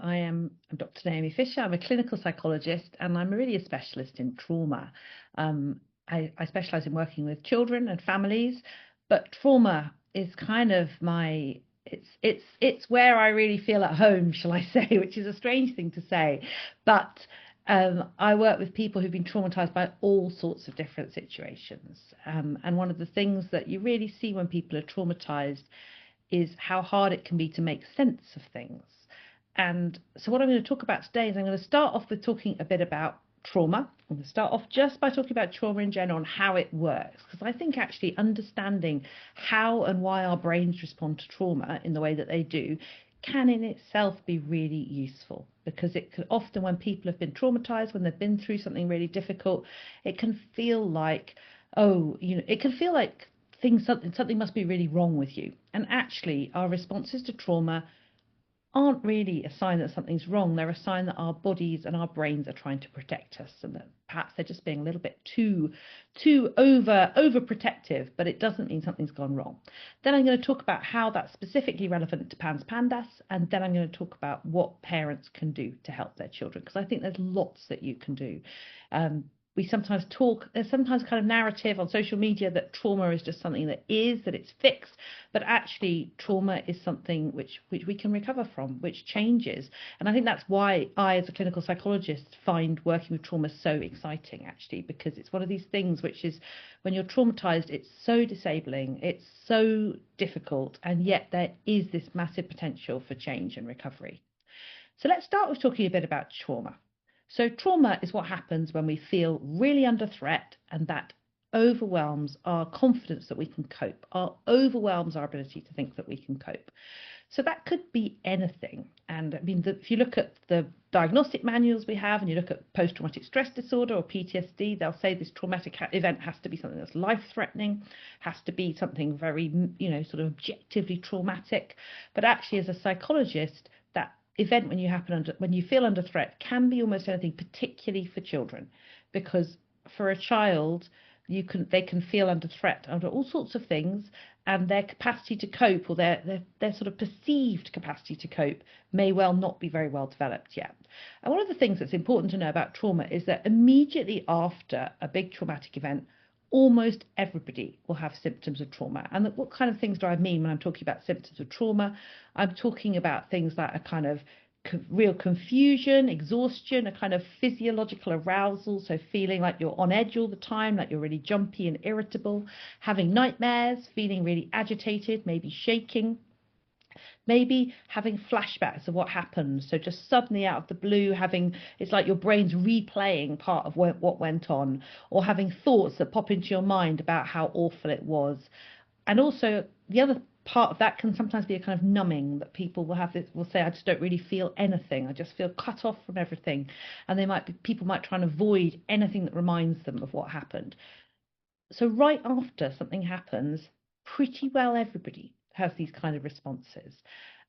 I'm Dr Naomi Fisher. I'm a clinical psychologist and I'm really a specialist in trauma. I specialise in working with children and families, but trauma is kind of it's where I really feel at home, shall I say, which is a strange thing to say. But I work with people who've been traumatized by all sorts of different situations. And one of the things that you really see when people are traumatized is how hard it can be to make sense of things. And so what I'm going to talk about today is I'm going to start off with talking a bit about trauma. I'm going to start off just by talking about trauma in general and how it works, because I think actually understanding how and why our brains respond to trauma in the way that they do can in itself be really useful, because it can often, when people have been traumatized, when they've been through something really difficult, it can feel like, it can feel like something must be really wrong with you. And actually our responses to trauma aren't really a sign that something's wrong. They're a sign that our bodies and our brains are trying to protect us, and that perhaps they're just being a little bit too overprotective, but it doesn't mean something's gone wrong. Then I'm going to talk about how that's specifically relevant to PANDAS, and then I'm going to talk about what parents can do to help their children, because I think there's lots that you can do. There's sometimes kind of narrative on social media that trauma is just something that it's fixed, but actually trauma is something which we can recover from, which changes. And I think that's why I, as a clinical psychologist, find working with trauma so exciting, actually, because it's one of these things which is, when you're traumatized, it's so disabling, it's so difficult, and yet there is this massive potential for change and recovery. So let's start with talking a bit about trauma. So trauma is what happens when we feel really under threat, and that overwhelms our confidence that we can cope, overwhelms our ability to think that we can cope. So that could be anything. And I mean, if you look at the diagnostic manuals we have, and you look at post-traumatic stress disorder or PTSD, they'll say this traumatic event has to be something that's life-threatening, has to be something very, sort of objectively traumatic. But actually, as a psychologist, that event when you feel under threat can be almost anything, particularly for children, because for a child they can feel under threat under all sorts of things, and their capacity to cope, or their sort of perceived capacity to cope, may well not be very well developed yet. And one of the things that's important to know about trauma is that immediately after a big traumatic event, almost everybody will have symptoms of trauma. And what kind of things do I mean when I'm talking about symptoms of trauma? I'm talking about things like a kind of real confusion, exhaustion, a kind of physiological arousal, so feeling like you're on edge all the time, like you're really jumpy and irritable, having nightmares, feeling really agitated, maybe shaking, maybe having flashbacks of what happened. So just suddenly out of the blue, it's like your brain's replaying part of what went on, or having thoughts that pop into your mind about how awful it was. And also the other part of that can sometimes be a kind of numbing, that people will say, I just don't really feel anything. I just feel cut off from everything. And people might try and avoid anything that reminds them of what happened. So right after something happens, pretty well everybody has these kind of responses.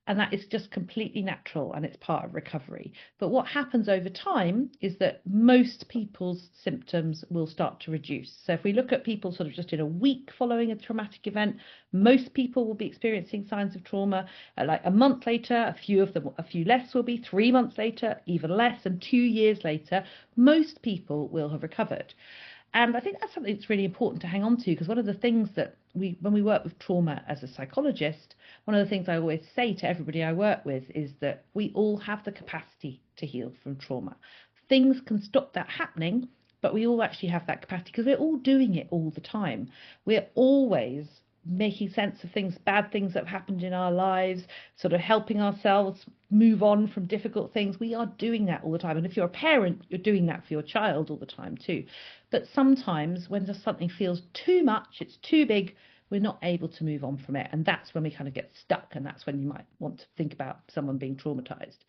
And that is just completely natural, and it's part of recovery. But what happens over time is that most people's symptoms will start to reduce. So if we look at people sort of just in a week following a traumatic event, most people will be experiencing signs of trauma. Like a month later, a few less will be. 3 months later, even less. And 2 years later, most people will have recovered. And I think that's something that's really important to hang on to, because one of the things that when we work with trauma as a psychologist, one of the things I always say to everybody I work with is that we all have the capacity to heal from trauma. Things can stop that happening, but we all actually have that capacity, because we're all doing it all the time. We're always making sense of things, bad things that have happened in our lives, sort of helping ourselves move on from difficult things. We are doing that all the time. And if you're a parent, you're doing that for your child all the time too. But sometimes when just something feels too much, it's too big, we're not able to move on from it. And that's when we kind of get stuck. And that's when you might want to think about someone being traumatized.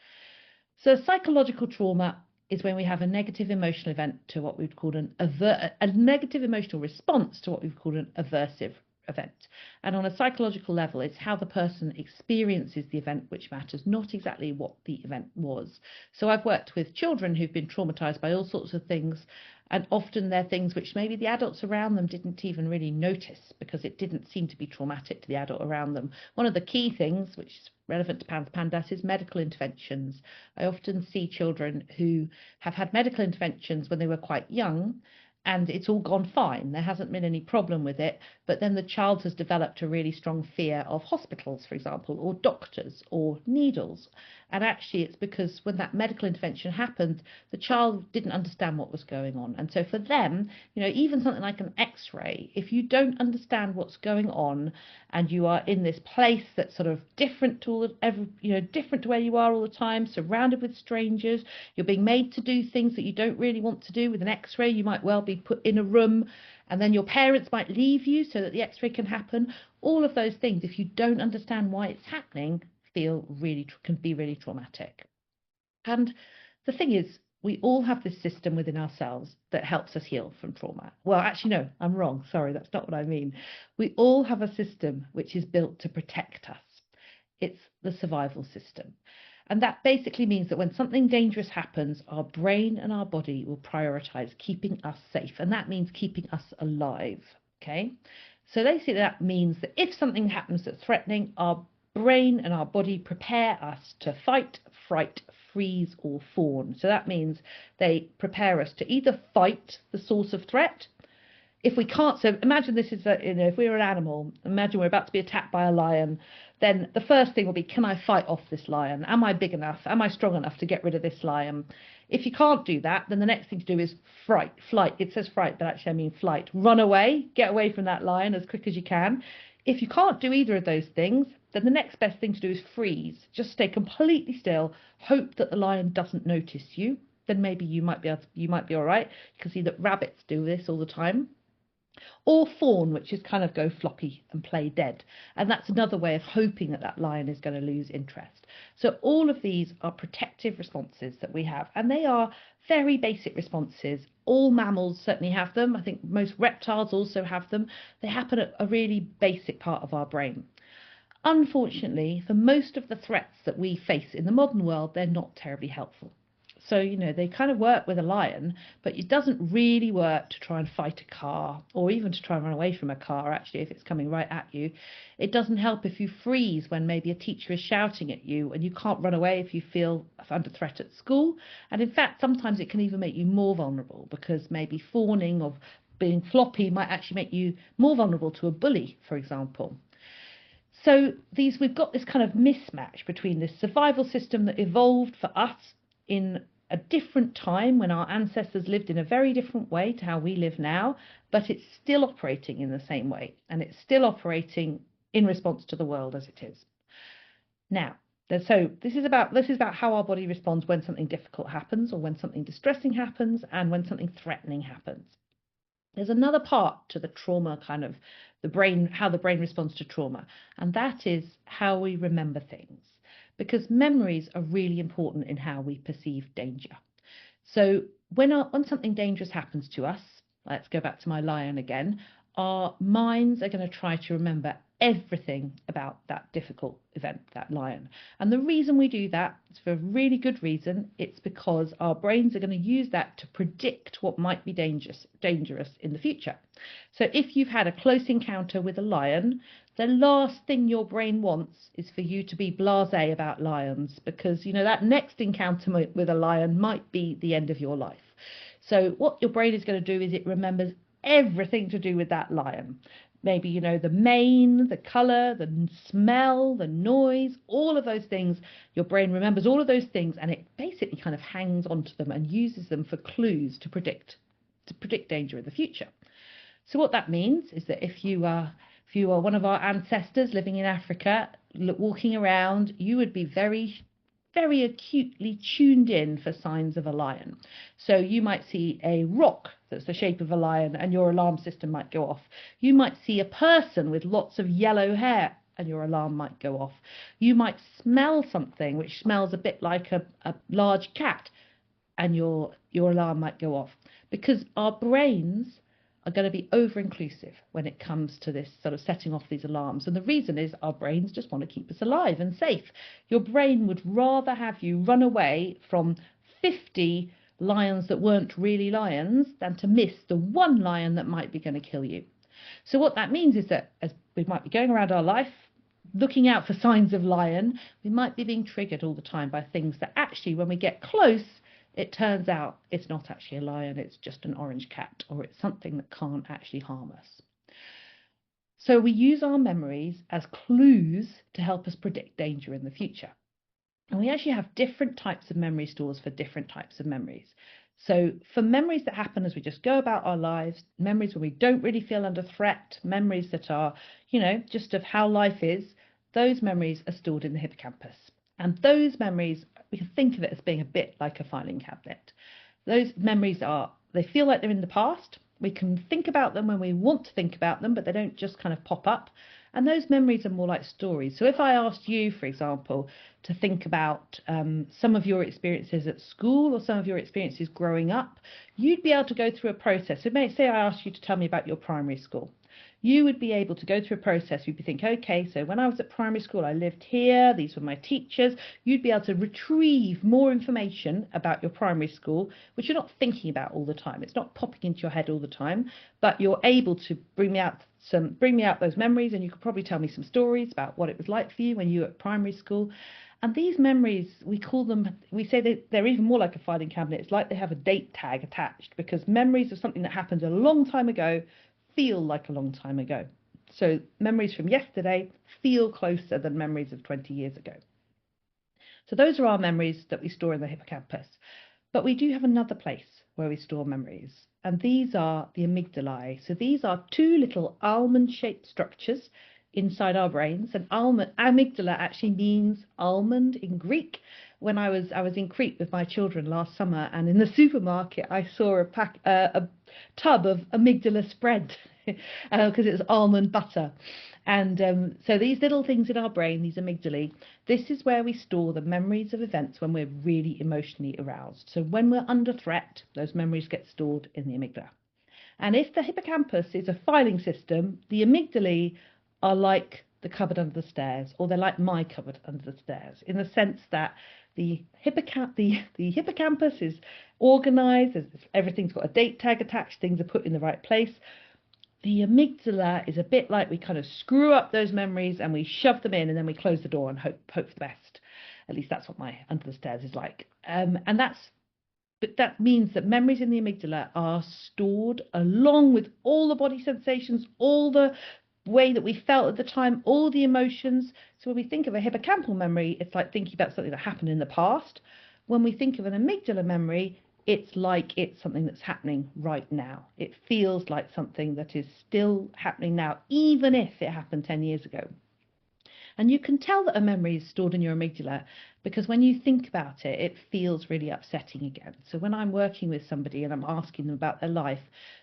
So psychological trauma is when we have a negative emotional event to what we'd call a negative emotional response to what we've called an aversive event. And on a psychological level, it's how the person experiences the event which matters, not exactly what the event was. So I've worked with children who've been traumatized by all sorts of things, and often they're things which maybe the adults around them didn't even really notice because it didn't seem to be traumatic to the adult around them. One of the key things, which is relevant to PANDAS, is medical interventions. I often see children who have had medical interventions when they were quite young, and it's all gone fine. There hasn't been any problem with it, but then the child has developed a really strong fear of hospitals, for example, or doctors or needles. And actually it's because when that medical intervention happened, the child didn't understand what was going on. And so for them, even something like an X-ray, if you don't understand what's going on and you are in this place that's sort of different to different to where you are all the time, surrounded with strangers, you're being made to do things that you don't really want to do. With an X-ray, you might well be put in a room, and then your parents might leave you so that the X-ray can happen. All of those things, if you don't understand why it's happening, can be really traumatic. And the thing is, we all have this system within ourselves that helps us heal from trauma. Well, actually, no, I'm wrong. Sorry, that's not what I mean. We all have a system which is built to protect us. It's the survival system. And that basically means that when something dangerous happens, our brain and our body will prioritize keeping us safe. And that means keeping us alive. Okay? So basically that means that if something happens that's threatening, our brain and our body prepare us to fight, fright, freeze, or fawn. So that means they prepare us to either fight the source of threat. If we can't, so imagine this is, if we were an animal, imagine we're about to be attacked by a lion, then the first thing will be, can I fight off this lion? Am I big enough? Am I strong enough to get rid of this lion? If you can't do that, then the next thing to do is flight. It says fright, but actually I mean flight. Run away, get away from that lion as quick as you can. If you can't do either of those things, then the next best thing to do is freeze. Just stay completely still, hope that the lion doesn't notice you. Then maybe you might be all right. You can see that rabbits do this all the time. Or fawn, which is kind of go floppy and play dead. And that's another way of hoping that that lion is going to lose interest. So all of these are protective responses that we have, and they are very basic responses. All mammals certainly have them. I think most reptiles also have them. They happen at a really basic part of our brain. Unfortunately, for most of the threats that we face in the modern world, they're not terribly helpful. So, they kind of work with a lion, but it doesn't really work to try and fight a car, or even to try and run away from a car, actually, if it's coming right at you. It doesn't help if you freeze when maybe a teacher is shouting at you, and you can't run away if you feel under threat at school. And in fact, sometimes it can even make you more vulnerable, because maybe fawning or being floppy might actually make you more vulnerable to a bully, for example. So we've got this kind of mismatch between this survival system that evolved for us in a different time when our ancestors lived in a very different way to how we live now, but it's still operating in the same way, and it's still operating in response to the world as it is. Now, so this is about how our body responds when something difficult happens, or when something distressing happens, and when something threatening happens. There's another part to the trauma, kind of the brain, how the brain responds to trauma, and that is how we remember things. Because memories are really important in how we perceive danger. So when something dangerous happens to us, let's go back to my lion again, our minds are going to try to remember everything about that difficult event, that lion. And the reason we do that is for a really good reason. It's because our brains are going to use that to predict what might be dangerous in the future. So if you've had a close encounter with a lion, the last thing your brain wants is for you to be blasé about lions, because that next encounter with a lion might be the end of your life. So what your brain is going to do is it remembers everything to do with that lion. Maybe, the mane, the colour, the smell, the noise, all of those things. Your brain remembers all of those things, and it basically kind of hangs onto them and uses them for clues to predict danger in the future. So what that means is that if you are one of our ancestors living in Africa, walking around, you would be very, very acutely tuned in for signs of a lion. So you might see a rock that's the shape of a lion, and your alarm system might go off. You might see a person with lots of yellow hair, and your alarm might go off. You might smell something which smells a bit like a large cat, and your alarm might go off. Because our brains are going to be over-inclusive when it comes to this sort of setting off these alarms. And the reason is our brains just want to keep us alive and safe. Your brain would rather have you run away from 50 lions that weren't really lions than to miss the one lion that might be going to kill you. So what that means is that as we might be going around our life looking out for signs of lion, we might be being triggered all the time by things that actually, when we get close, it turns out it's not actually a lion, it's just an orange cat, or it's something that can't actually harm us. So we use our memories as clues to help us predict danger in the future. And we actually have different types of memory stores for different types of memories. So for memories that happen as we just go about our lives, memories where we don't really feel under threat, memories that are, just of how life is, those memories are stored in the hippocampus. And those memories, we can think of it as being a bit like a filing cabinet. Those memories they feel like they're in the past. We can think about them when we want to think about them, but they don't just kind of pop up. And those memories are more like stories. So if I asked you, for example, to think about some of your experiences at school or some of your experiences growing up, you'd be able to go through a process. So say I asked you to tell me about your primary school. You would be able to go through a process. You'd be thinking, okay, so when I was at primary school, I lived here. These were my teachers. You'd be able to retrieve more information about your primary school, which you're not thinking about all the time. It's not popping into your head all the time, but you're able to bring me out those memories, and you could probably tell me some stories about what it was like for you when you were at primary school. And these memories, we say they're even more like a filing cabinet. It's like they have a date tag attached, because memories of something that happened a long time ago feel like a long time ago. So memories from yesterday feel closer than memories of 20 years ago. So those are our memories that we store in the hippocampus. But we do have another place where we store memories, and these are the amygdalae. So these are two little almond-shaped structures inside our brains. And amygdala actually means almond in Greek. When I was in Crete with my children last summer, and in the supermarket I saw a tub of amygdala spread because it was almond butter. And so these little things in our brain, these amygdalae, this is where we store the memories of events when we're really emotionally aroused. So when we're under threat, those memories get stored in the amygdala. And if the hippocampus is a filing system, the amygdalae are like the cupboard under the stairs, or they're like my cupboard under the stairs, in the sense that the hippocampus is organised, everything's got a date tag attached, things are put in the right place. The amygdala is a bit like we kind of screw up those memories and we shove them in, and then we close the door and hope for the best. At least that's what my under the stairs is like. But that means that memories in the amygdala are stored along with all the body sensations, all the way that we felt at the time, all the emotions. So when we think of a hippocampal memory, it's like thinking about something that happened in the past. When we think of an amygdala memory, it's like it's something that's happening right now. It feels like something that is still happening now, even if it happened 10 years ago. And you can tell that a memory is stored in your amygdala because when you think about it, it feels really upsetting again. So when I'm working with somebody and I'm asking them about their life,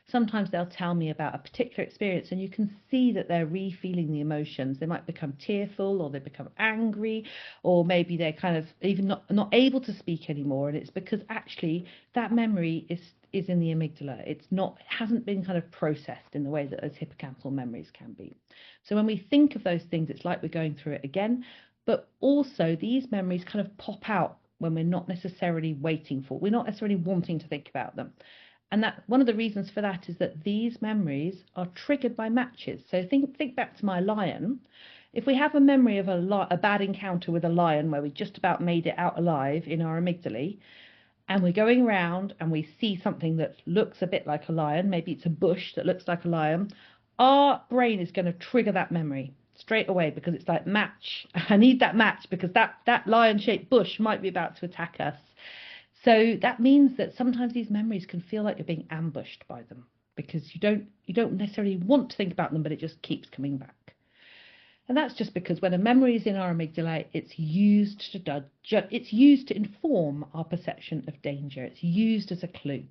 sometimes they'll tell me about a particular experience, and you can see that they're re-feeling the emotions. They might become tearful, or they become angry, or maybe they're kind of even not able to speak anymore. And it's because actually that memory is in the amygdala. It hasn't been kind of processed in the way that those hippocampal memories can be. So when we think of those things, it's like we're going through it again. But also these memories kind of pop out when we're not necessarily waiting for, we're not necessarily wanting to think about them. And that one of the reasons for that is that these memories are triggered by matches. So think back to my lion. If we have a memory of a bad encounter with a lion where we just about made it out alive in our amygdalae, and we're going around and we see something that looks a bit like a lion, maybe it's a bush that looks like a lion, our brain is going to trigger that memory straight away, because it's like, match, I need that match, because that lion-shaped bush might be about to attack us. So that means that sometimes these memories can feel like you're being ambushed by them, because you don't necessarily want to think about them, but it just keeps coming back. And that's just because when a memory is in our amygdala, it's used to inform our perception of danger. It's used as a clue.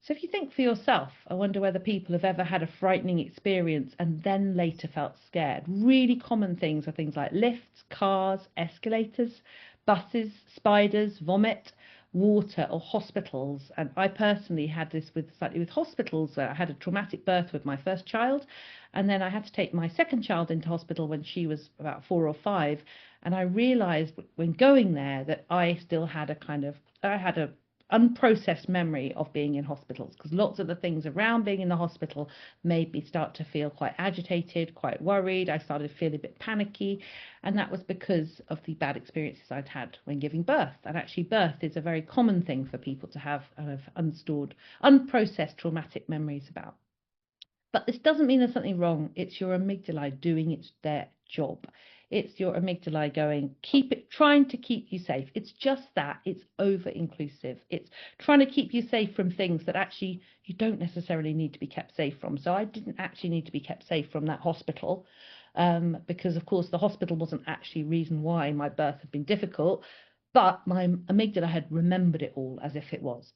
So if you think for yourself, I wonder whether people have ever had a frightening experience and then later felt scared. Really common things are things like lifts, cars, escalators, buses, spiders, vomit. water or hospitals. And I personally had this slightly with hospitals. I had a traumatic birth with my first child, and then I had to take my second child into hospital when she was about 4 or 5. And I realized when going there that I still had a unprocessed memory of being in hospitals, because lots of the things around being in the hospital made me start to feel quite agitated, quite worried. I started to feel a bit panicky, and that was because of the bad experiences I'd had when giving birth. And actually birth is a very common thing for people to have kind of unstored, unprocessed traumatic memories about. But this doesn't mean there's something wrong. It's your amygdala doing their job. It's your amygdala going, trying to keep you safe. It's just that. It's over-inclusive. It's trying to keep you safe from things that actually you don't necessarily need to be kept safe from. So I didn't actually need to be kept safe from that hospital, because, of course, the hospital wasn't actually the reason why my birth had been difficult, but my amygdala had remembered it all as if it was.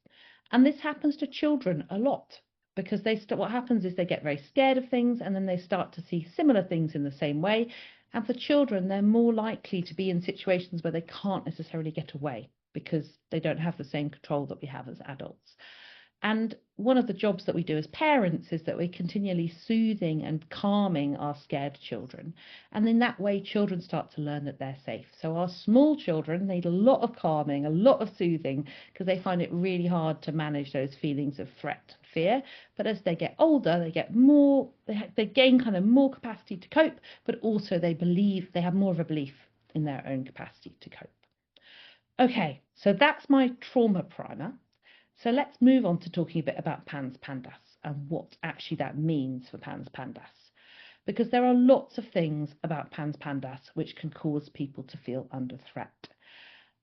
And this happens to children a lot, because what happens is they get very scared of things, and then they start to see similar things in the same way. And for children, they're more likely to be in situations where they can't necessarily get away because they don't have the same control that we have as adults. And one of the jobs that we do as parents is that we're continually soothing and calming our scared children. And in that way, children start to learn that they're safe. So our small children need a lot of calming, a lot of soothing, because they find it really hard to manage those feelings of threat and fear. But as they get older, they gain kind of more capacity to cope, but also they have more of a belief in their own capacity to cope. Okay, so that's my trauma primer. So let's move on to talking a bit about PANDAS and what actually that means for PANDAS. Because there are lots of things about PANDAS which can cause people to feel under threat.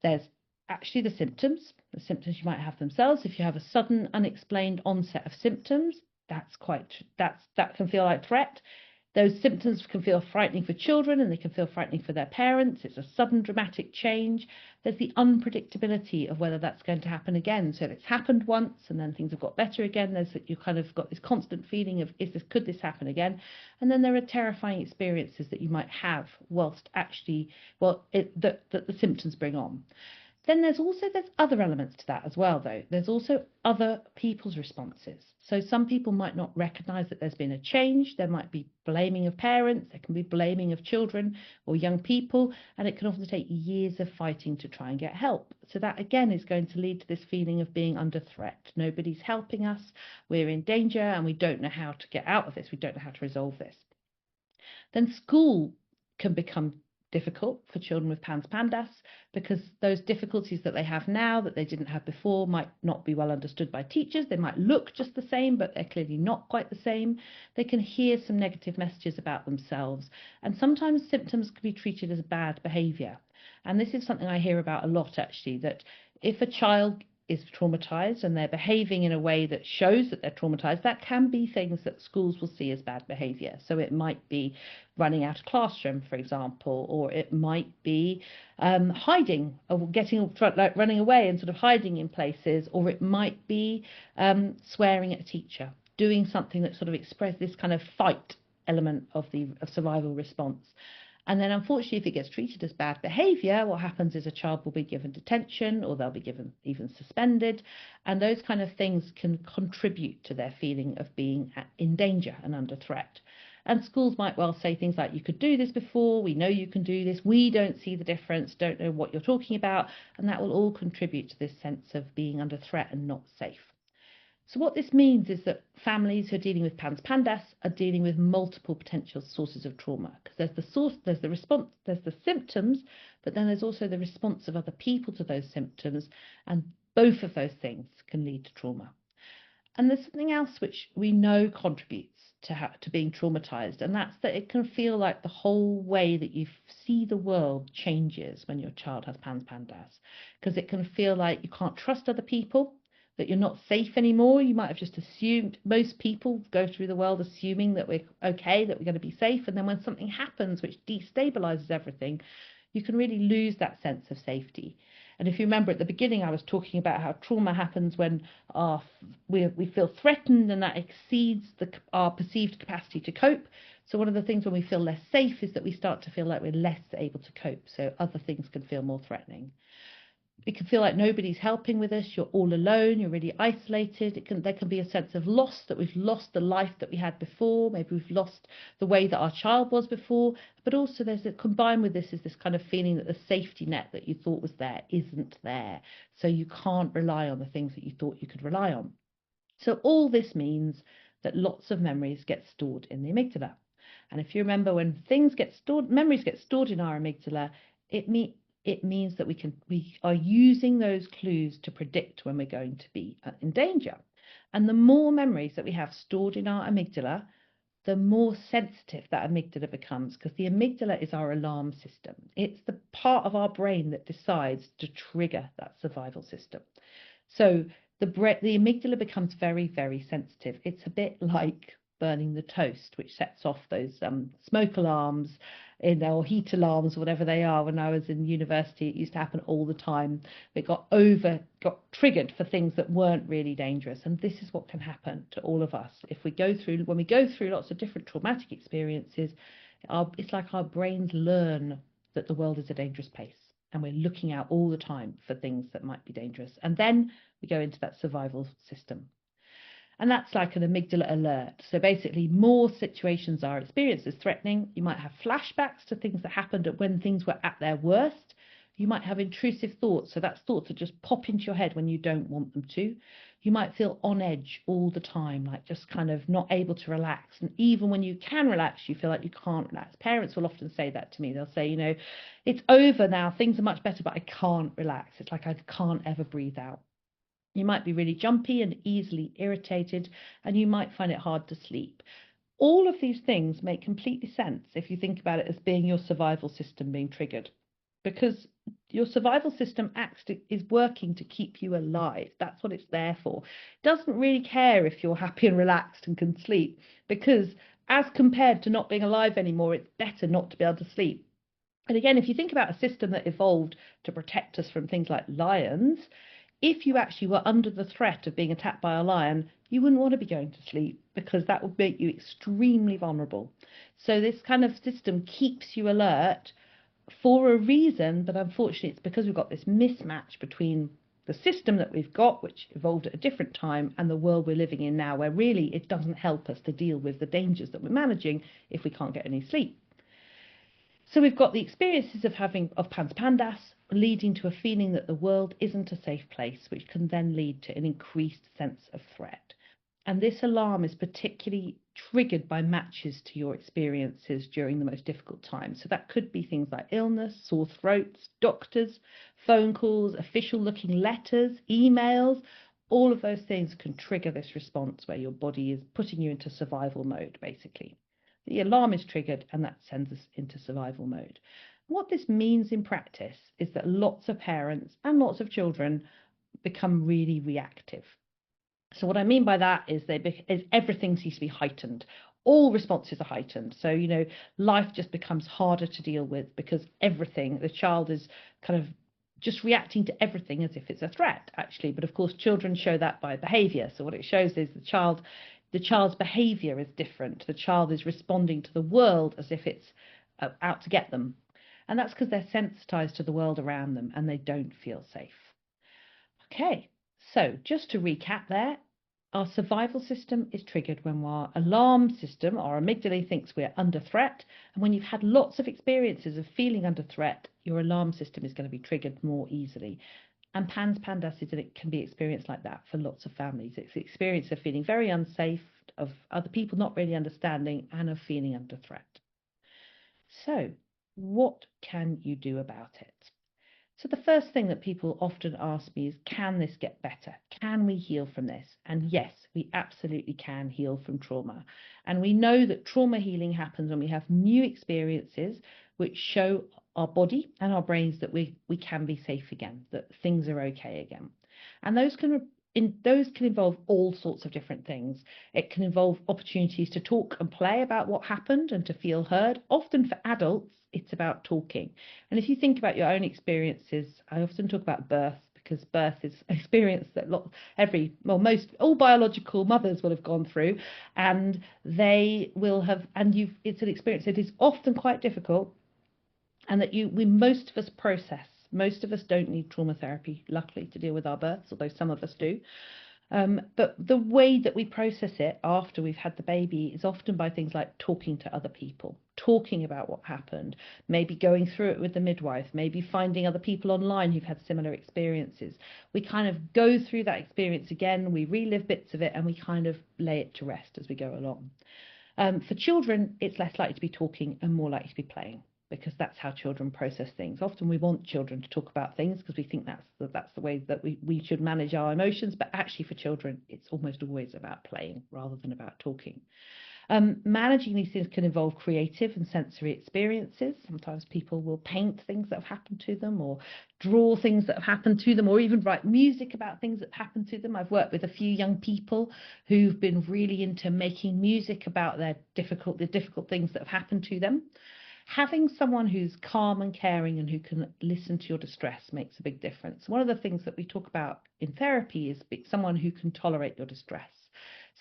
There's actually the symptoms you might have themselves. If you have a sudden unexplained onset of symptoms, that can feel like threat. Those symptoms can feel frightening for children, and they can feel frightening for their parents. It's a sudden dramatic change. There's the unpredictability of whether that's going to happen again. So if it's happened once and then things have got better again, you kind of got this constant feeling of, could this happen again? And then there are terrifying experiences that you might have whilst actually, that the symptoms bring on. Then there's other elements to that as well, though. There's also other people's responses. So some people might not recognise that there's been a change. There might be blaming of parents. There can be blaming of children or young people. And it can often take years of fighting to try and get help. So that, again, is going to lead to this feeling of being under threat. Nobody's helping us. We're in danger and we don't know how to get out of this. We don't know how to resolve this. Then school can become difficult for children with PANDAS, because those difficulties that they have now that they didn't have before might not be well understood by teachers. They might look just the same, but they're clearly not quite the same. They can hear some negative messages about themselves, and sometimes symptoms can be treated as bad behaviour. And this is something I hear about a lot, actually, that if a child is traumatized and they're behaving in a way that shows that they're traumatized, that can be things that schools will see as bad behavior. So it might be running out of classroom, for example, or it might be hiding, or running away and sort of hiding in places, or it might be swearing at a teacher, doing something that sort of expresses this kind of fight element of survival response. And then, unfortunately, if it gets treated as bad behaviour, what happens is a child will be given detention, or they'll be given even suspended. And those kind of things can contribute to their feeling of being in danger and under threat. And schools might well say things like, you could do this before, we know you can do this, we don't see the difference, don't know what you're talking about. And that will all contribute to this sense of being under threat and not safe. So what this means is that families who are dealing with PANDAS are dealing with multiple potential sources of trauma, because there's the source, there's the response, there's the symptoms, but then there's also the response of other people to those symptoms, and both of those things can lead to trauma. And there's something else which we know contributes to being traumatized, and that's that it can feel like the whole way that you see the world changes when your child has PANDAS, because it can feel like you can't trust other people, that you're not safe anymore. You might have just assumed, most people go through the world assuming that we're okay, that we're going to be safe, and then when something happens which destabilizes everything, you can really lose that sense of safety. And if you remember at the beginning, I was talking about how trauma happens when we feel threatened, and that exceeds our perceived capacity to cope. So one of the things when we feel less safe is that we start to feel like we're less able to cope. So other things can feel more threatening. It can feel like nobody's helping with us. You're all alone. You're really isolated. There can be a sense of loss, that we've lost the life that we had before. Maybe we've lost the way that our child was before. But also combined with this is this kind of feeling that the safety net that you thought was there isn't there. So you can't rely on the things that you thought you could rely on. So all this means that lots of memories get stored in the amygdala. And if you remember, when memories get stored in our amygdala, it means that we are using those clues to predict when we're going to be in danger. And the more memories that we have stored in our amygdala, the more sensitive that amygdala becomes, because the amygdala is our alarm system. It's the part of our brain that decides to trigger that survival system. So the amygdala becomes very, very sensitive. It's a bit like burning the toast, which sets off those smoke alarms or heat alarms, whatever they are. When I was in university, it used to happen all the time. It got triggered for things that weren't really dangerous. And this is what can happen to all of us when we go through lots of different traumatic experiences. It's like our brains learn that the world is a dangerous place, and we're looking out all the time for things that might be dangerous. And then we go into that survival system. And that's like an amygdala alert. So basically, more situations are experienced as threatening. You might have flashbacks to things that happened when things were at their worst. You might have intrusive thoughts. So that's thoughts that just pop into your head when you don't want them to. You might feel on edge all the time, like just kind of not able to relax. And even when you can relax, you feel like you can't relax. Parents will often say that to me. They'll say, it's over now. Things are much better, but I can't relax. It's like I can't ever breathe out. You might be really jumpy and easily irritated, and you might find it hard to sleep. All of these things make completely sense if you think about it as being your survival system being triggered, because your survival system is working to keep you alive. That's what it's there for. It doesn't really care if you're happy and relaxed and can sleep, because as compared to not being alive anymore, it's better not to be able to sleep. And again, if you think about a system that evolved to protect us from things like lions, if you actually were under the threat of being attacked by a lion, you wouldn't want to be going to sleep, because that would make you extremely vulnerable. So this kind of system keeps you alert for a reason, but unfortunately it's because we've got this mismatch between the system that we've got, which evolved at a different time, and the world we're living in now, where really it doesn't help us to deal with the dangers that we're managing if we can't get any sleep. So we've got the experiences of PANDAS leading to a feeling that the world isn't a safe place, which can then lead to an increased sense of threat. And this alarm is particularly triggered by matches to your experiences during the most difficult times. So that could be things like illness, sore throats, doctors, phone calls, official-looking letters, emails. All of those things can trigger this response where your body is putting you into survival mode, basically. The alarm is triggered, and that sends us into survival mode. What this means in practice is that lots of parents and lots of children become really reactive. So what I mean by that is everything seems to be heightened. All responses are heightened. So, life just becomes harder to deal with, because the child is kind of just reacting to everything as if it's a threat, actually. But of course, children show that by behavior. So what it shows is the child's behavior is different. The child is responding to the world as if it's out to get them. And that's because they're sensitized to the world around them and they don't feel safe. Okay, so just to recap there, our survival system is triggered when our alarm system, our amygdala, thinks we're under threat. And when you've had lots of experiences of feeling under threat, your alarm system is going to be triggered more easily. And PANDAS can be experienced like that for lots of families. It's the experience of feeling very unsafe, of other people not really understanding, and of feeling under threat. So what can you do about it? So the first thing that people often ask me is, can this get better? Can we heal from this? And yes, we absolutely can heal from trauma. And we know that trauma healing happens when we have new experiences which show our body and our brains that we can be safe again, that things are okay again. And those can involve all sorts of different things. It can involve opportunities to talk and play about what happened and to feel heard. Often for adults, it's about talking. And if you think about your own experiences, I often talk about birth, because birth is an experience that all biological mothers will have gone through, and it's an experience that is often quite difficult, and that most of us process Most of us don't need trauma therapy, luckily, to deal with our births, although some of us do. But the way that we process it after we've had the baby is often by things like talking to other people, talking about what happened, maybe going through it with the midwife, maybe finding other people online who've had similar experiences. We kind of go through that experience again, we relive bits of it, and we kind of lay it to rest as we go along. For children, it's less likely to be talking and more likely to be playing, because that's how children process things. Often we want children to talk about things because we think that's the way that we should manage our emotions, but actually for children, it's almost always about playing rather than about talking. Managing these things can involve creative and sensory experiences. Sometimes people will paint things that have happened to them, or draw things that have happened to them, or even write music about things that happened to them. I've worked with a few young people who've been really into making music about the difficult things that have happened to them. Having someone who's calm and caring and who can listen to your distress makes a big difference. One of the things that we talk about in therapy is someone who can tolerate your distress.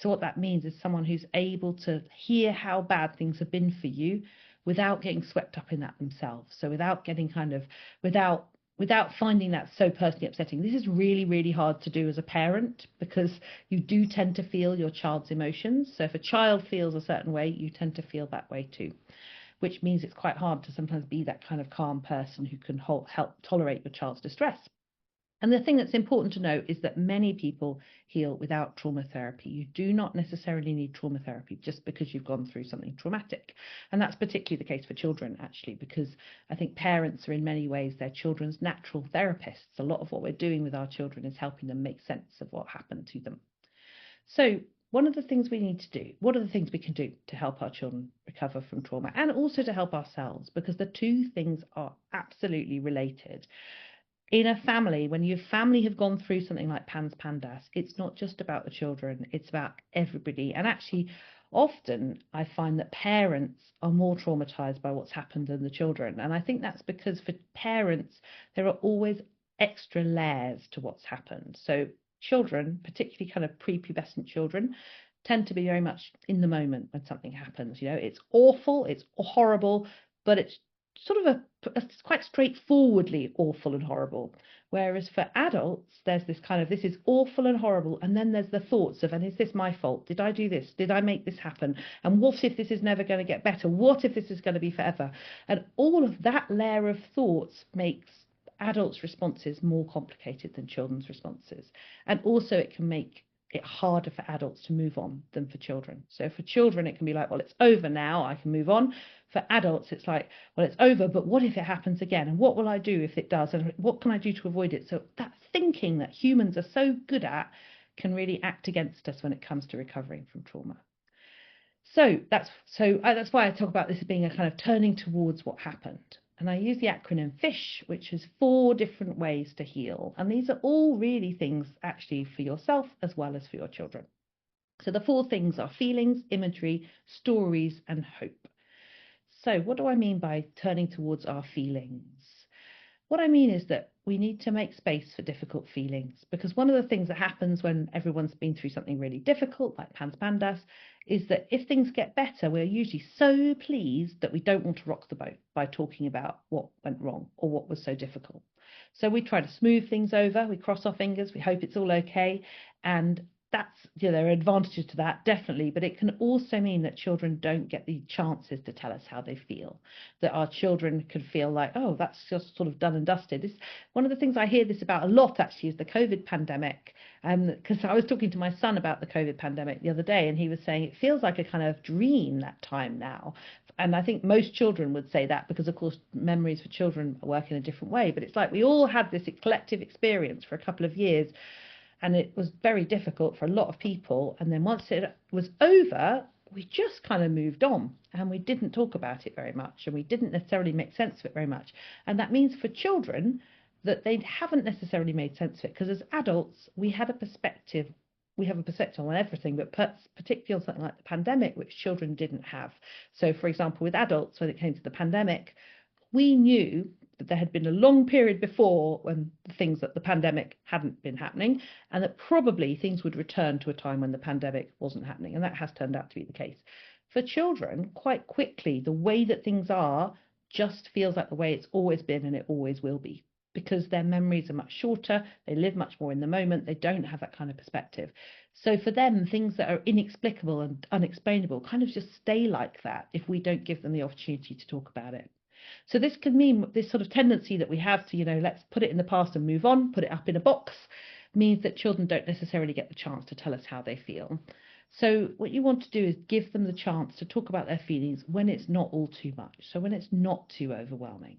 So what that means is someone who's able to hear how bad things have been for you without getting swept up in that themselves. So without getting without finding that so personally upsetting. This is really, really hard to do as a parent, because you do tend to feel your child's emotions. So if a child feels a certain way, you tend to feel that way too, which means it's quite hard to sometimes be that kind of calm person who can help tolerate your child's distress. And the thing that's important to know is that many people heal without trauma therapy. You do not necessarily need trauma therapy just because you've gone through something traumatic. And that's particularly the case for children, actually, because I think parents are in many ways their children's natural therapists. A lot of what we're doing with our children is helping them make sense of what happened to them. So one of the things we need to do, what are the things we can do to help our children recover from trauma, and also to help ourselves, because the two things are absolutely related. In a family, when your family have gone through something like PANDAS, it's not just about the children, it's about everybody. And actually, often I find that parents are more traumatized by what's happened than the children. And I think that's because for parents, there are always extra layers to what's happened. So children, particularly kind of prepubescent children, tend to be very much in the moment when something happens. You know, it's awful, it's horrible, but it's sort of it's quite straightforwardly awful and horrible. Whereas for adults, there's this kind of, this is awful and horrible, and then there's the thoughts of, and is this my fault? Did I do this? Did I make this happen? And what if this is never going to get better? What if this is going to be forever? And all of that layer of thoughts makes adults' responses more complicated than children's responses. And also it can make it harder for adults to move on than for children. So for children, it can be like, well, it's over now, I can move on. For adults, it's like, well, it's over, but what if it happens again? And what will I do if it does? And what can I do to avoid it? So that thinking that humans are so good at can really act against us when it comes to recovering from trauma. So that's why I talk about this as being a kind of turning towards what happened. And I use the acronym FISH, which is 4 different ways to heal. And these are all really things actually for yourself as well as for your children. So the 4 things are feelings, imagery, stories, and hope. So what do I mean by turning towards our feelings? What I mean is that we need to make space for difficult feelings, because one of the things that happens when everyone's been through something really difficult, like PANDAS, is that if things get better, we're usually so pleased that we don't want to rock the boat by talking about what went wrong or what was so difficult. So we try to smooth things over, we cross our fingers, we hope it's all okay, and that's, you know, there are advantages to that, definitely, but it can also mean that children don't get the chances to tell us how they feel, that our children could feel like, oh, that's just sort of done and dusted. It's one of the things I hear this about a lot, actually, is the COVID pandemic, because I was talking to my son about the COVID pandemic the other day, and he was saying it feels like a kind of dream, that time now. And I think most children would say that, because, of course, memories for children work in a different way, but it's like we all had this collective experience for a couple of years, and it was very difficult for a lot of people. And then once it was over, we just kind of moved on, and we didn't talk about it very much, and we didn't necessarily make sense of it very much. And that means for children that they haven't necessarily made sense of it, because as adults, we have a perspective on everything, but particularly on something like the pandemic, which children didn't have. So, for example, with adults, when it came to the pandemic, we knew that there had been a long period before when things that the pandemic hadn't been happening, and that probably things would return to a time when the pandemic wasn't happening, and that has turned out to be the case. For children, quite quickly, the way that things are just feels like the way it's always been, and it always will be. because their memories are much shorter, they live much more in the moment, they don't have that kind of perspective. So for them, things that are inexplicable and unexplainable kind of just stay like that if we don't give them the opportunity to talk about it. So this can mean this sort of tendency that we have to, let's put it in the past and move on, put it up in a box, means that children don't necessarily get the chance to tell us how they feel. So what you want to do is give them the chance to talk about their feelings when it's not all too much. So when it's not too overwhelming,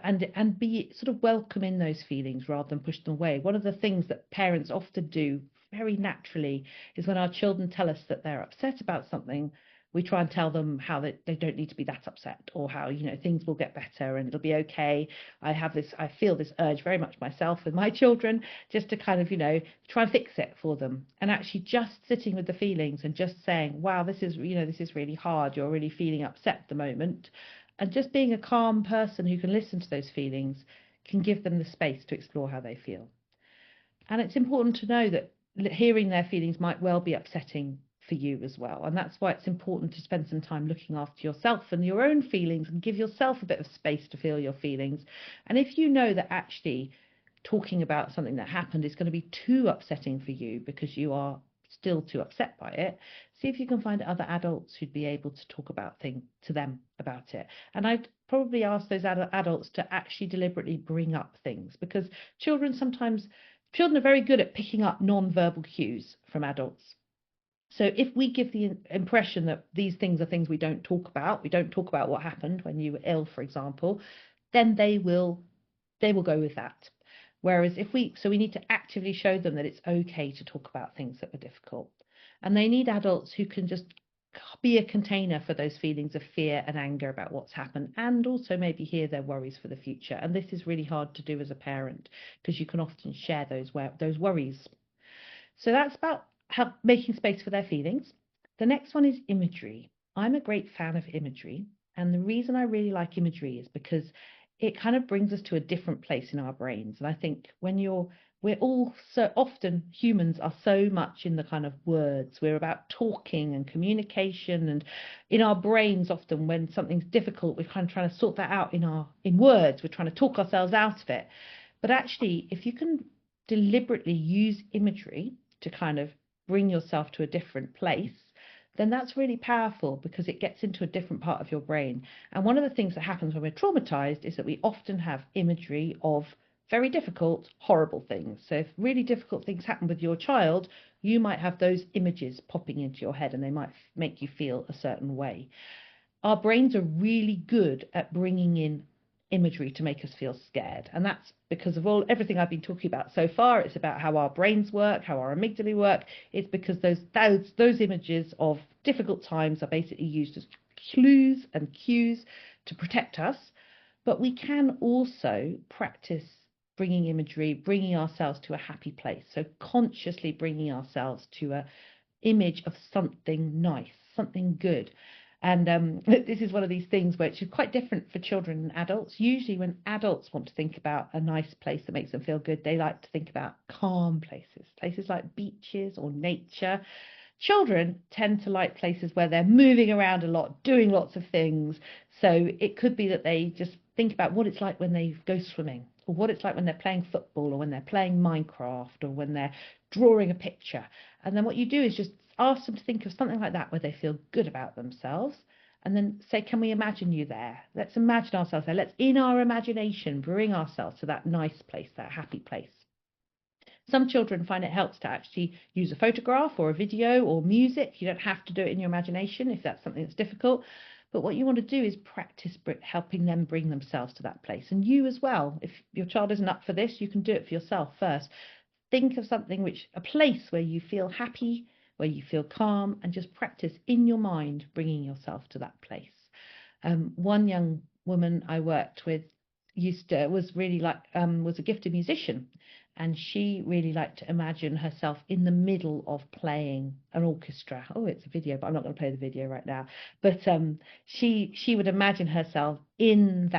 and be sort of welcome in those feelings rather than push them away. One of the things that parents often do very naturally is when our children tell us that they're upset about something, we try and tell them how they don't need to be that upset, or how, things will get better and it'll be okay. I feel this urge very much myself with my children, just to kind of, try and fix it for them. And actually just sitting with the feelings and just saying, wow, this is really hard. You're really feeling upset at the moment. And just being a calm person who can listen to those feelings can give them the space to explore how they feel. And it's important to know that hearing their feelings might well be upsetting for you as well. And that's why it's important to spend some time looking after yourself and your own feelings, and give yourself a bit of space to feel your feelings. And if you know that actually talking about something that happened is going to be too upsetting for you because you are still too upset by it, see if you can find other adults who'd be able to talk about to them about it. And I'd probably ask those adults to actually deliberately bring up things, because children are very good at picking up non-verbal cues from adults. So if we give the impression that these things are things we don't talk about what happened when you were ill, for example, then they will go with that. Whereas we need to actively show them that it's okay to talk about things that were difficult. And they need adults who can just be a container for those feelings of fear and anger about what's happened, and also maybe hear their worries for the future. And this is really hard to do as a parent, because you can often share those worries. So that's about making space for their feelings. The next one is imagery. I'm a great fan of imagery. And the reason I really like imagery is because it kind of brings us to a different place in our brains. And I think we're all so often, humans are so much in the kind of words. We're about talking and communication, and in our brains often when something's difficult, we're kind of trying to sort that out in words. We're trying to talk ourselves out of it. But actually, if you can deliberately use imagery to kind of bring yourself to a different place, then that's really powerful, because it gets into a different part of your brain. And one of the things that happens when we're traumatized is that we often have imagery of very difficult, horrible things. So if really difficult things happen with your child, you might have those images popping into your head, and they might make you feel a certain way. Our brains are really good at bringing in imagery to make us feel scared, and that's because of everything I've been talking about so far. It's about how our brains work, how our amygdala work. It's because those images of difficult times are basically used as clues and cues to protect us. But we can also practice bringing imagery, bringing ourselves to a happy place. So consciously bringing ourselves to an image of something nice, something good. And this is one of these things which is quite different for children and adults. Usually when adults want to think about a nice place that makes them feel good, they like to think about calm places like beaches or nature. Children tend to like places where they're moving around a lot, doing lots of things. So it could be that they just think about what it's like when they go swimming, or what it's like when they're playing football, or when they're playing Minecraft, or when they're drawing a picture. And then what you do is just ask them to think of something like that where they feel good about themselves, and then say, can we imagine you there? Let's imagine ourselves there. Let's, in our imagination, bring ourselves to that nice place, that happy place. Some children find it helps to actually use a photograph or a video or music. You don't have to do it in your imagination if that's something that's difficult. But what you want to do is practice helping them bring themselves to that place. And you as well, if your child isn't up for this, you can do it for yourself first. Think of a place where you feel happy, where you feel calm, and just practice in your mind bringing yourself to that place. One young woman I worked with was a gifted musician, and she really liked to imagine herself in the middle of playing an orchestra. Oh, it's a video, but I'm not going to play the video right now. But she would imagine herself in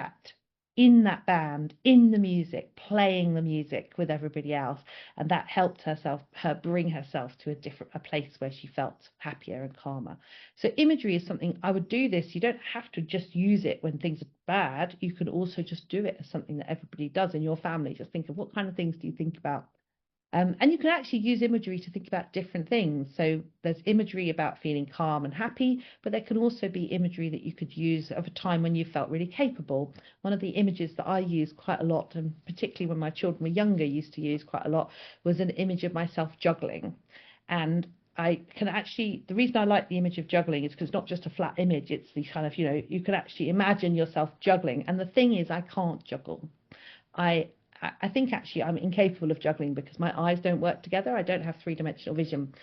in that band, in the music, playing the music with everybody else, and that helped her bring herself to a place where she felt happier and calmer. So imagery is something I would do this. You don't have to just use it when things are bad. You can also just do it as something that everybody does in your family. Just think of what kind of things do you think about. And you can actually use imagery to think about different things. So there's imagery about feeling calm and happy, but there can also be imagery that you could use of a time when you felt really capable. One of the images that I use quite a lot, and particularly when my children were younger, used to use quite a lot, was an image of myself juggling. And I can actually, the reason I like the image of juggling is because it's not just a flat image, it's the kind of, you can actually imagine yourself juggling. And the thing is, I can't juggle. I think actually I'm incapable of juggling because my eyes don't work together. I don't have three-dimensional vision.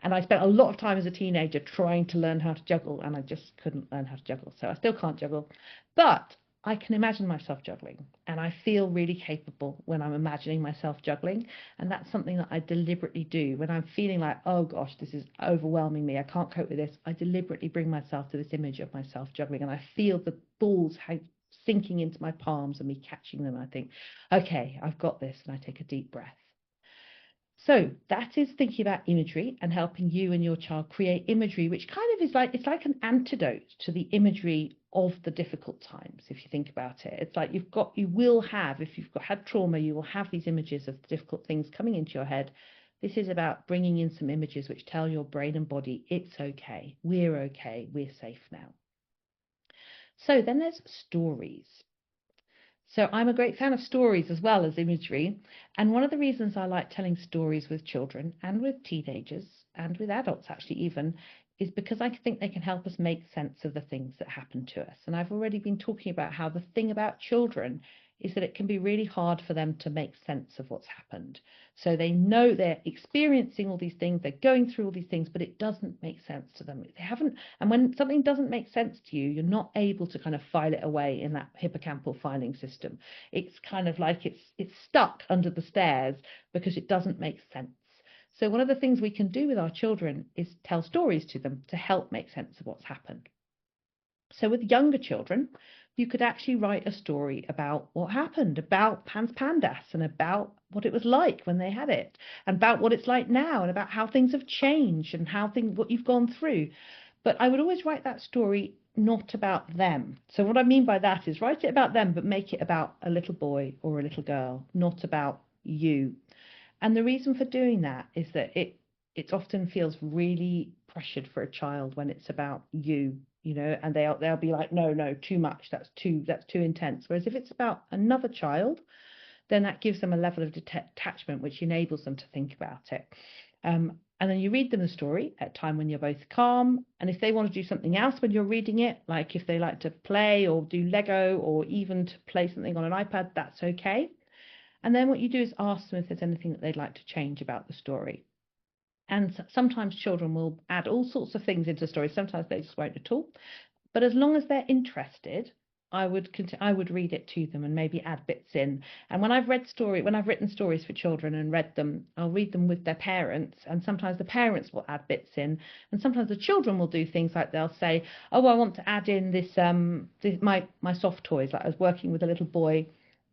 And I spent a lot of time as a teenager trying to learn how to juggle, and I just couldn't learn how to juggle. So I still can't juggle. But I can imagine myself juggling, and I feel really capable when I'm imagining myself juggling. And that's something that I deliberately do. When I'm feeling like, oh gosh, this is overwhelming me, I can't cope with this, I deliberately bring myself to this image of myself juggling, and I feel the balls sinking into my palms and me catching them. I think, okay, I've got this, and I take a deep breath. So that is thinking about imagery and helping you and your child create imagery, which kind of is like, it's like an antidote to the imagery of the difficult times. If you think about it, it's like you will have, if you've had trauma, you will have these images of difficult things coming into your head. This is about bringing in some images which tell your brain and body, it's okay, we're safe now. So then there's stories. So I'm a great fan of stories as well as imagery. And one of the reasons I like telling stories with children and with teenagers and with adults actually even is because I think they can help us make sense of the things that happen to us. And I've already been talking about how the thing about children is that it can be really hard for them to make sense of what's happened. So they know they're experiencing all these things, they're going through all these things, but it doesn't make sense to them. They haven't, and when something doesn't make sense to you, you're not able to kind of file it away in that hippocampal filing system. It's kind of like it's stuck under the stairs because it doesn't make sense. So one of the things we can do with our children is tell stories to them to help make sense of what's happened. So with younger children, you could actually write a story about what happened, about PANDAS, and about what it was like when they had it, and about what it's like now, and about how things have changed and what you've gone through. But I would always write that story not about them. So what I mean by that is write it about them, but make it about a little boy or a little girl, not about you. And the reason for doing that is that it often feels really pressured for a child when it's about you, and they'll be like, no, too much, that's too intense. Whereas if it's about another child, then that gives them a level of detachment which enables them to think about it. And then you read them the story at a time when you're both calm. And if they want to do something else when you're reading it, like if they like to play or do Lego or even to play something on an iPad, that's okay. And then what you do is ask them if there's anything that they'd like to change about the story. And sometimes children will add all sorts of things into stories. Sometimes they just won't at all. But as long as they're interested, I would read it to them and maybe add bits in. And when I've written stories for children and read them, I'll read them with their parents. And sometimes the parents will add bits in. And sometimes the children will do things like they'll say, oh, I want to add in this my soft toys. Like I was working with a little boy,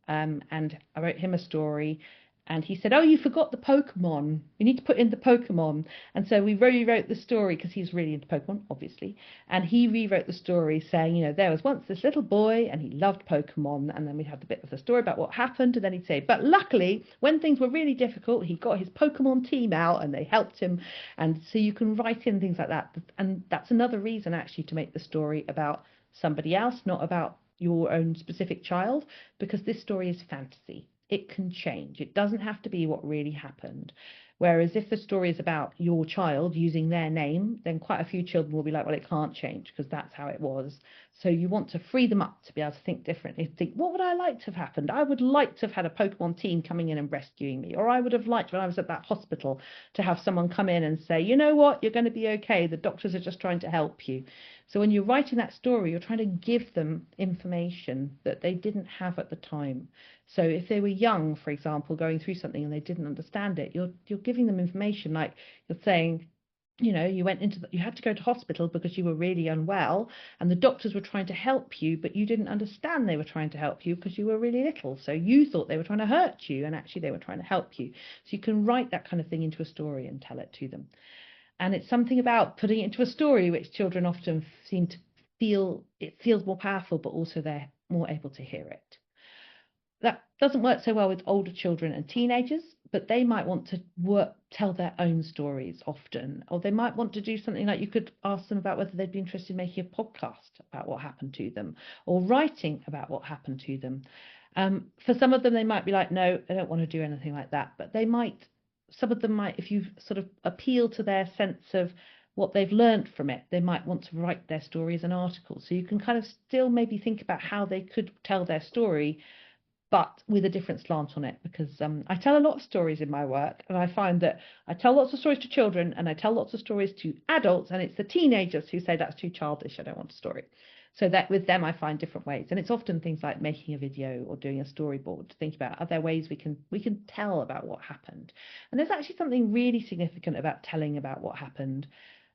and I wrote him a story. And he said, oh, you forgot the Pokemon. You need to put in the Pokemon. And so we rewrote the story because he's really into Pokemon, obviously. And he rewrote the story saying, there was once this little boy and he loved Pokemon. And then we had a bit of the story about what happened. And then he'd say, but luckily, when things were really difficult, he got his Pokemon team out and they helped him. And so you can write in things like that. And that's another reason actually to make the story about somebody else, not about your own specific child, because this story is fantasy. It can change. It doesn't have to be what really happened. Whereas if the story is about your child using their name, then quite a few children will be like, well, it can't change because that's how it was. So you want to free them up to be able to think differently. Think, what would I like to have happened? I would like to have had a Pokemon team coming in and rescuing me. Or I would have liked, when I was at that hospital, to have someone come in and say, you know what, you're going to be okay. The doctors are just trying to help you. So when you're writing that story, you're trying to give them information that they didn't have at the time. So if they were young, for example, going through something and they didn't understand it, you're giving them information, like you're saying, you know, you had to go to hospital because you were really unwell, and the doctors were trying to help you, but you didn't understand they were trying to help you because you were really little. So you thought they were trying to hurt you, and actually they were trying to help you. So you can write that kind of thing into a story and tell it to them. And it's something about putting it into a story which children often seem to feel it feels more powerful, but also they're more able to hear it. That doesn't work so well with older children and teenagers, but they might want to tell their own stories often, or they might want to do something like you could ask them about whether they'd be interested in making a podcast about what happened to them, or writing about what happened to them. For some of them, they might be like, no, I don't want to do anything like that, but some of them might, if you sort of appeal to their sense of what they've learned from it, they might want to write their story as an article. So you can kind of still maybe think about how they could tell their story, but with a different slant on it, because I tell a lot of stories in my work, and I find that I tell lots of stories to children and I tell lots of stories to adults, and it's the teenagers who say that's too childish, I don't want a story. So that with them I find different ways, and it's often things like making a video or doing a storyboard to think about, are there ways we can tell about what happened. And there's actually something really significant about telling about what happened,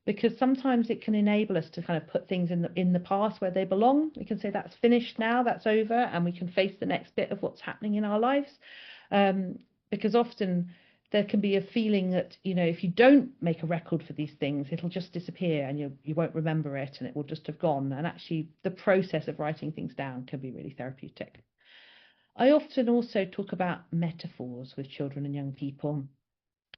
because sometimes it can enable us to kind of put things in the past where they belong. We can say that's finished now, that's over, and we can face the next bit of what's happening in our lives. Because often there can be a feeling that, you know, if you don't make a record for these things, it'll just disappear and you won't remember it and it will just have gone. And actually the process of writing things down can be really therapeutic. I often also talk about metaphors with children and young people.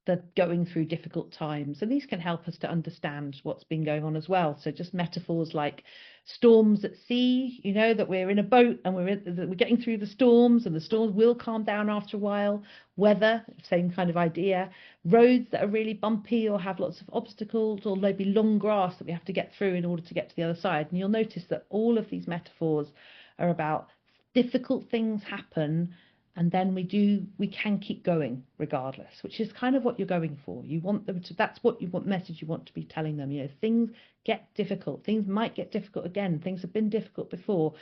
They're going through difficult times, and these can help us to understand what's been going on as well. So just metaphors like storms at sea, you know, that we're in a boat and we're getting through the storms, and the storms will calm down after a while. Weather, same kind of idea. Roads that are really bumpy or have lots of obstacles, or maybe long grass that we have to get through in order to get to the other side. And you'll notice that all of these metaphors are about difficult things happen, and then we can keep going regardless, which is kind of what you're going for. You want them to, that's what you want, message you want to be telling them. You know, things get difficult, things might get difficult again, things have been difficult before,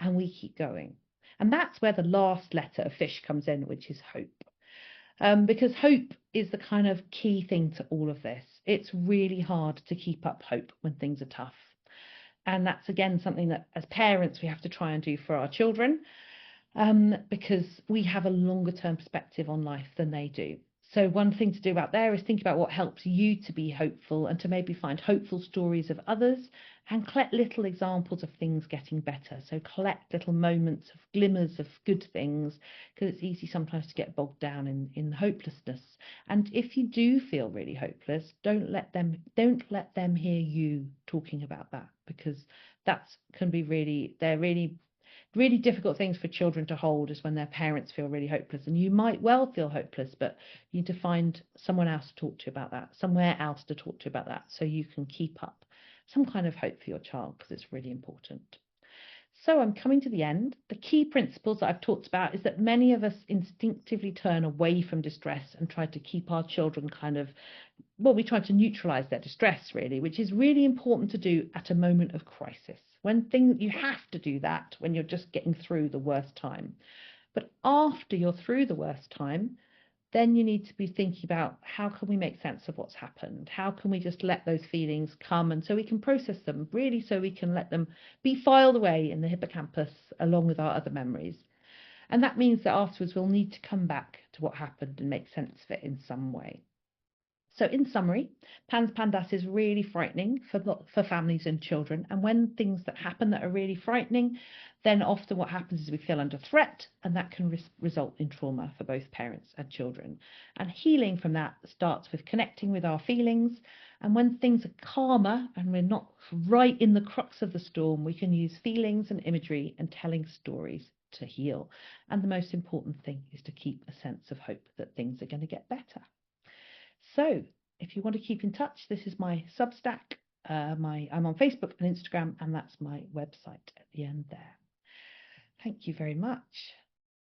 and we keep going. And that's where the last letter of fish comes in, which is hope. Because hope is the kind of key thing to all of this. It's really hard to keep up hope when things are tough. And that's again something that as parents we have to try and do for our children. Because we have a longer term perspective on life than they do. So one thing to do about there is think about what helps you to be hopeful, and to maybe find hopeful stories of others and collect little examples of things getting better. So collect little moments of glimmers of good things, because it's easy sometimes to get bogged down in hopelessness. And if you do feel really hopeless, don't let them hear you talking about that, because that can be really difficult things for children to hold, is when their parents feel really hopeless. And you might well feel hopeless, but you need to find someone else to talk to about that, somewhere else to talk to about that, so you can keep up some kind of hope for your child, because it's really important. So I'm coming to the end. The key principles that I've talked about is that many of us instinctively turn away from distress and try to keep our children we try to neutralize their distress, really, which is really important to do at a moment of crisis. You have to do that when you're just getting through the worst time. But after you're through the worst time, then you need to be thinking about, how can we make sense of what's happened? How can we just let those feelings come, and so we can process them, really, so we can let them be filed away in the hippocampus along with our other memories. And that means that afterwards we'll need to come back to what happened and make sense of it in some way. So in summary, PANDAS is really frightening for families and children. And when things that happen that are really frightening, then often what happens is we feel under threat, and that can result in trauma for both parents and children. And healing from that starts with connecting with our feelings. And when things are calmer and we're not right in the crux of the storm, we can use feelings and imagery and telling stories to heal. And the most important thing is to keep a sense of hope that things are going to get better. So if you want to keep in touch, this is my Substack. I'm on Facebook and Instagram, and that's my website at the end there. Thank you very much.